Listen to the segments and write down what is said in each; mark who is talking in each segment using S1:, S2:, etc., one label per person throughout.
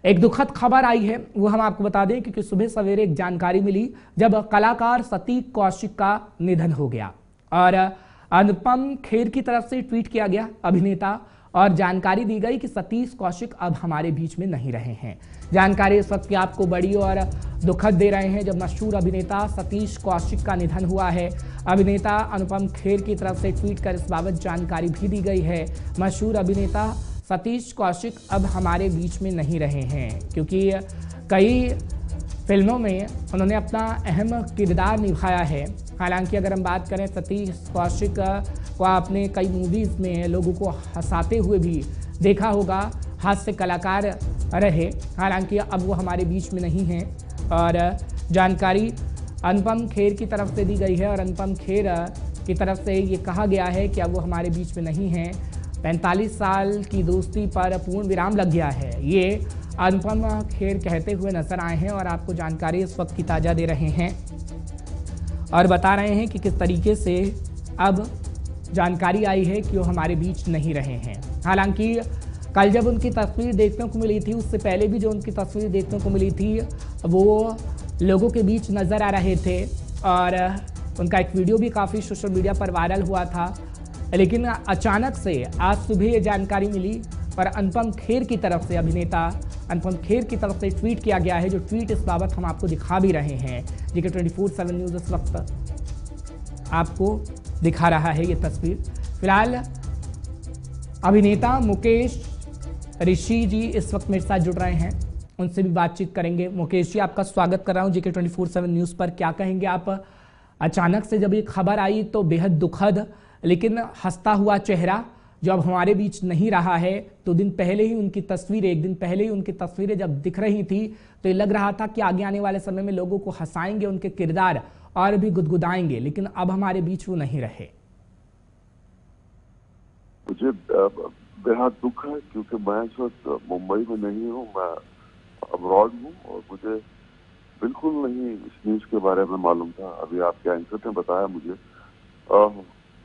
S1: एक दुखद खबर आई है, वो हम आपको बता दें क्योंकि सुबह सवेरे एक जानकारी मिली जब कलाकार सतीश कौशिक का निधन हो गया और अनुपम खेर की तरफ से ट्वीट किया गया अभिनेता और जानकारी दी गई कि सतीश कौशिक अब हमारे बीच में नहीं रहे हैं। जानकारी इस वक्त की आपको बड़ी और दुखद दे रहे हैं जब मशहूर अभिनेता सतीश कौशिक का निधन हुआ है। अभिनेता अनुपम खेर की तरफ से ट्वीट कर इस बाबत जानकारी भी दी गई है। मशहूर अभिनेता सतीश कौशिक अब हमारे बीच में नहीं रहे हैं क्योंकि कई फिल्मों में उन्होंने अपना अहम किरदार निभाया है। हालांकि अगर हम बात करें सतीश कौशिक को आपने कई मूवीज़ में लोगों को हंसाते हुए भी देखा होगा, हास्य कलाकार रहे। हालांकि अब वो हमारे बीच में नहीं हैं और जानकारी अनुपम खेर की तरफ से दी गई है और अनुपम खेर की तरफ से ये कहा गया है कि अब वो हमारे बीच में नहीं हैं। 45 साल की दोस्ती पर पूर्ण विराम लग गया है, ये अनुपम खेर कहते हुए नजर आए हैं और आपको जानकारी इस वक्त की ताज़ा दे रहे हैं और बता रहे हैं कि किस तरीके से अब जानकारी आई है कि वो हमारे बीच नहीं रहे हैं। हालांकि कल जब उनकी तस्वीर देखने को मिली थी, उससे पहले भी जो उनकी तस्वीर देखने को मिली थी वो लोगों के बीच नज़र आ रहे थे और उनका एक वीडियो भी काफ़ी सोशल मीडिया पर वायरल हुआ था। लेकिन अचानक से आज सुबह ये जानकारी मिली पर अनुपम खेर की तरफ से, अभिनेता अनुपम खेर की तरफ से ट्वीट किया गया है, जो ट्वीट इस बाबत हम आपको दिखा भी रहे हैं। जी के 24/7 न्यूज़ इस वक्त आपको दिखा रहा है ये तस्वीर। फिलहाल अभिनेता मुकेश ऋषि जी इस वक्त मेरे साथ जुड़ रहे हैं, उनसे भी बातचीत करेंगे। मुकेश जी, आपका स्वागत कर रहा हूँ जी के 24/7 न्यूज़ पर। क्या कहेंगे आप, अचानक से जब ये खबर आई तो बेहद दुखद लेकिन हंसता हुआ चेहरा जो अब हमारे बीच नहीं रहा है, तो दिन पहले ही उनकी तस्वीरें, एक दिन पहले ही उनकी तस्वीरें जब दिख रही थी तो ये लग रहा था कि आगे आने वाले समय में लोगों को हंसाएंगे, उनके किरदार और भी गुदगुदाएंगे, लेकिन अब हमारे बीच वो नहीं रहे।
S2: मुझे बेहद दुख है क्योंकि मैं इस वक्त मुंबई में नहीं हूँ, मैं अब्रॉड हूँ और मुझे बिल्कुल नहीं इस न्यूज़ के बारे में मालूम था। अभी आपके एंकर ने बताया मुझे।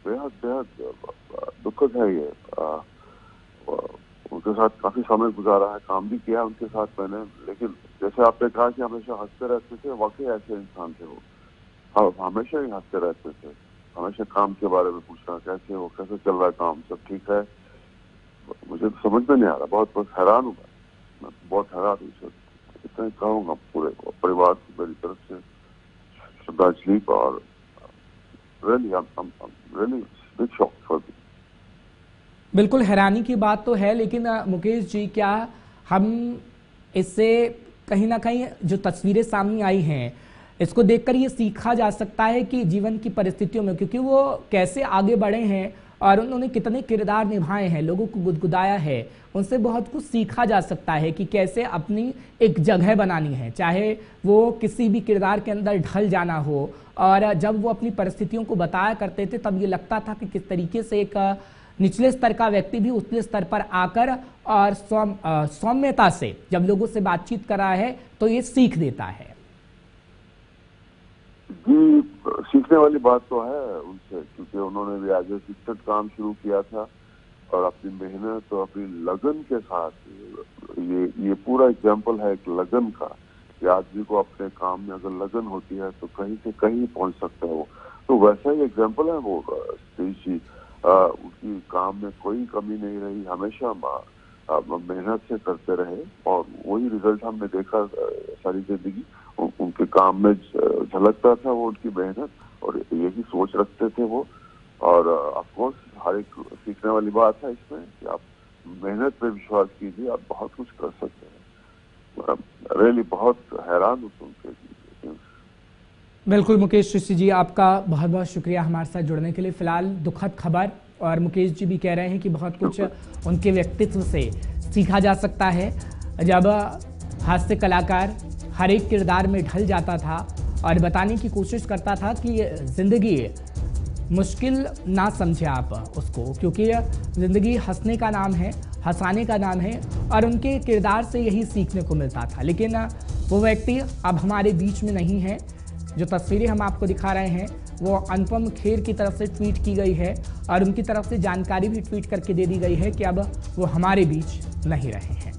S2: बेहद दुखद है ये। उनके साथ काफी समय गुजारा है, काम भी किया उनके साथ मैंने, लेकिन जैसे आपने कहा कि हमेशा हंसते रहते थे, वाकई ऐसे इंसान थे वो। हमेशा ही हंसते रहते थे, हमेशा काम के बारे में पूछना, कैसे हो, कैसे चल रहा है काम, सब ठीक है। मुझे तो समझ में नहीं आ रहा, बहुत हैरान हूँ मैं बहुत हैरान हूँ। इतना ही कहूँगा पूरे परिवार को मेरी तरफ से श्रद्धांजलि और really big shock for me.
S1: बिल्कुल हैरानी की बात तो है, लेकिन मुकेश जी, क्या हम इससे कहीं ना कहीं जो तस्वीरें सामने आई हैं इसको देखकर ये सीखा जा सकता है कि जीवन की परिस्थितियों में, क्योंकि वो कैसे आगे बढ़े हैं और उन्होंने कितने किरदार निभाए हैं, लोगों को गुदगुदाया है, उनसे बहुत कुछ सीखा जा सकता है कि कैसे अपनी एक जगह बनानी है, चाहे वो किसी भी किरदार के अंदर ढल जाना हो। और जब वो अपनी परिस्थितियों को बताया करते थे तब ये लगता था कि किस तरीके से एक निचले स्तर का व्यक्ति भी उतले स्तर पर आकर और सौम्यता से जब लोगों से बातचीत कर रहा है तो ये सीख देता है।
S2: जी, सीखने वाली बात तो है उनसे, क्योंकि उन्होंने भी एज ए शिक्षक काम शुरू किया था और अपनी मेहनत और अपनी लगन के साथ ये पूरा एग्जाम्पल है एक लगन का कि आदमी को अपने काम में अगर लगन होती है तो कहीं से कहीं पहुंच सकता है वो। तो वैसा ही एग्जाम्पल है वो सतीश जी। उनकी काम में कोई कमी नहीं रही, हमेशा मेहनत से करते रहे और वही रिजल्ट हमने देखा सारी जिंदगी। उनके काम में झलकता था वो उनकी मेहनत और यही सोच रखते थे वो। और ऑफकोर्स हर एक सीखने वाली बात है इसमें कि आप मेहनत पे विश्वास कीजिए, आप बहुत कुछ कर सकते हैं। रियली बहुत हैरान हूँ सुन के।
S1: बिल्कुल मुकेश ऋषि जी, आपका बहुत बहुत शुक्रिया हमारे साथ जुड़ने के लिए। फिलहाल दुखद खबर, और मुकेश जी भी कह रहे हैं कि बहुत कुछ उनके व्यक्तित्व से सीखा जा सकता है। जब हास्य कलाकार हर एक किरदार में ढल जाता था और बताने की कोशिश करता था कि जिंदगी मुश्किल ना समझे आप उसको, क्योंकि ज़िंदगी हंसने का नाम है, हंसाने का नाम है, और उनके किरदार से यही सीखने को मिलता था। लेकिन वो व्यक्ति अब हमारे बीच में नहीं है। जो तस्वीरें हम आपको दिखा रहे हैं वो अनुपम खेर की तरफ से ट्वीट की गई है और उनकी तरफ से जानकारी भी ट्वीट करके दे दी गई है कि अब वो हमारे बीच नहीं रहे हैं।